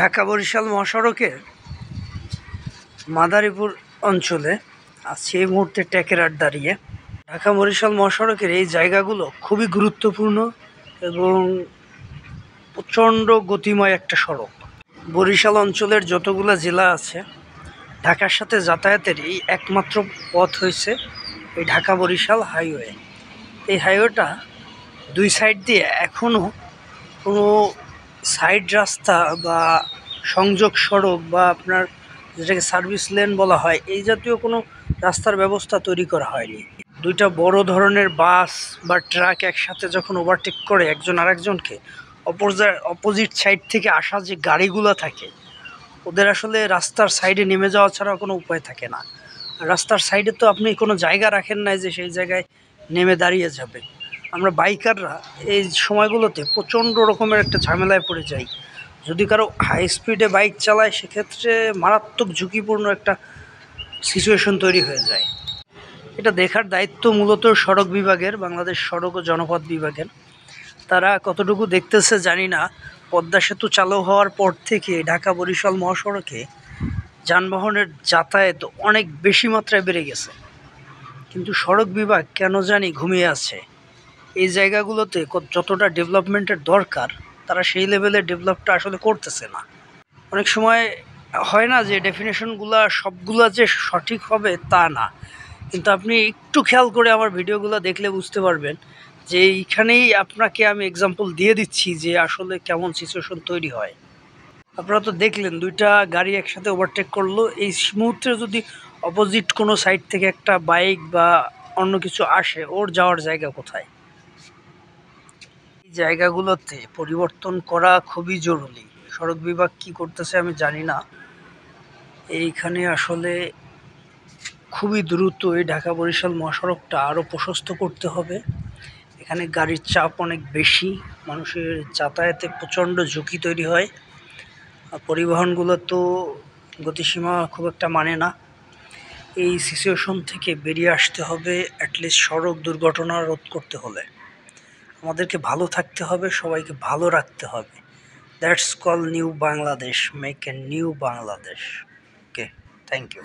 ঢাকা বরিশাল মহাসড়কের মাদারীপুর অঞ্চলে আজকে এই মুহূর্তে ট্যাকেরার দাঁড়িয়ে। ঢাকা বরিশাল মহাসড়কের এই জায়গাগুলো খুবই গুরুত্বপূর্ণ এবং প্রচণ্ড গতিময় একটা সড়ক। বরিশাল অঞ্চলের যতগুলো জেলা আছে ঢাকার সাথে যাতায়াতের এই একমাত্র পথ হয়েছে এই ঢাকা বরিশাল হাইওয়ে। এই হাইওয়েটা দুই সাইড দিয়ে এখনও কোনো সাইড রাস্তা বা সংযোগ সড়ক বা আপনার যেটাকে সার্ভিস লেন বলা হয় এই জাতীয় কোনো রাস্তার ব্যবস্থা তৈরি করা হয়নি। দুইটা বড় ধরনের বাস বা ট্রাক একসাথে যখন ওভারটেক করে একজন আরেকজনকে, অপোজিট সাইড থেকে আসা যে গাড়িগুলো থাকে ওদের আসলে রাস্তার সাইডে নেমে যাওয়া ছাড়া কোনো উপায় থাকে না। রাস্তার সাইডে তো আপনি কোনো জায়গা রাখেন নাই যে সেই জায়গায় নেমে দাঁড়িয়ে যাবে। আমরা বাইকাররা এই সময়গুলোতে প্রচণ্ড রকমের একটা ঝামেলায় পড়ে যাই। যদি কারো হাই স্পিডে বাইক চালায় সেক্ষেত্রে মারাত্মক ঝুঁকিপূর্ণ একটা সিচুয়েশন তৈরি হয়ে যায়। এটা দেখার দায়িত্ব মূলত সড়ক বিভাগের, বাংলাদেশ সড়ক ও জনপথ বিভাগের। তারা কতটুকু দেখতেছে জানি না। পদ্মা সেতু চালু হওয়ার পর থেকে ঢাকা বরিশাল মহাসড়কে যানবাহনের যাতায়াত অনেক বেশি মাত্রায় বেড়ে গেছে, কিন্তু সড়ক বিভাগ কেন জানি ঘুমিয়ে আছে। এই জায়গাগুলোতে যতটা ডেভেলপমেন্টের দরকার তারা সেই লেভেলের ডেভেলপটা আসলে করতেছে না। অনেক সময় হয় না যে ডেফিনেশনগুলা সবগুলা যে সঠিক হবে তা না, কিন্তু আপনি একটু খেয়াল করে আমার ভিডিওগুলো দেখলে বুঝতে পারবেন যে এইখানেই আপনাকে আমি এক্সাম্পল দিয়ে দিচ্ছি যে আসলে কেমন সিচুয়েশন তৈরি হয়। আপনারা তো দেখলেন দুইটা গাড়ি একসাথে ওভারটেক করলো, এই মুহূর্তে যদি অপোজিট কোনো সাইড থেকে একটা বাইক বা অন্য কিছু আসে, ওর যাওয়ার জায়গা কোথায়? এই জায়গাগুলোতে পরিবর্তন করা খুবই জরুরি। সড়ক বিভাগ কি করতেছে আমি জানি না। এইখানে আসলে খুবই দ্রুত এই ঢাকা বরিশাল মহাসড়কটা আরও প্রশস্ত করতে হবে। এখানে গাড়ির চাপ অনেক বেশি, মানুষের যাতায়াতে প্রচণ্ড ঝুঁকি তৈরি হয়। পরিবহনগুলো তো গতিসীমা খুব একটা মানে না। এই সিচুয়েশন থেকে বেরিয়ে আসতে হবে। অ্যাটলিস্ট সড়ক দুর্ঘটনা রোধ করতে হলে আমাদেরকে ভালো থাকতে হবে, সবাইকে ভালো রাখতে হবে। That's call new Bangladesh, make a new Bangladesh. Okay, thank you.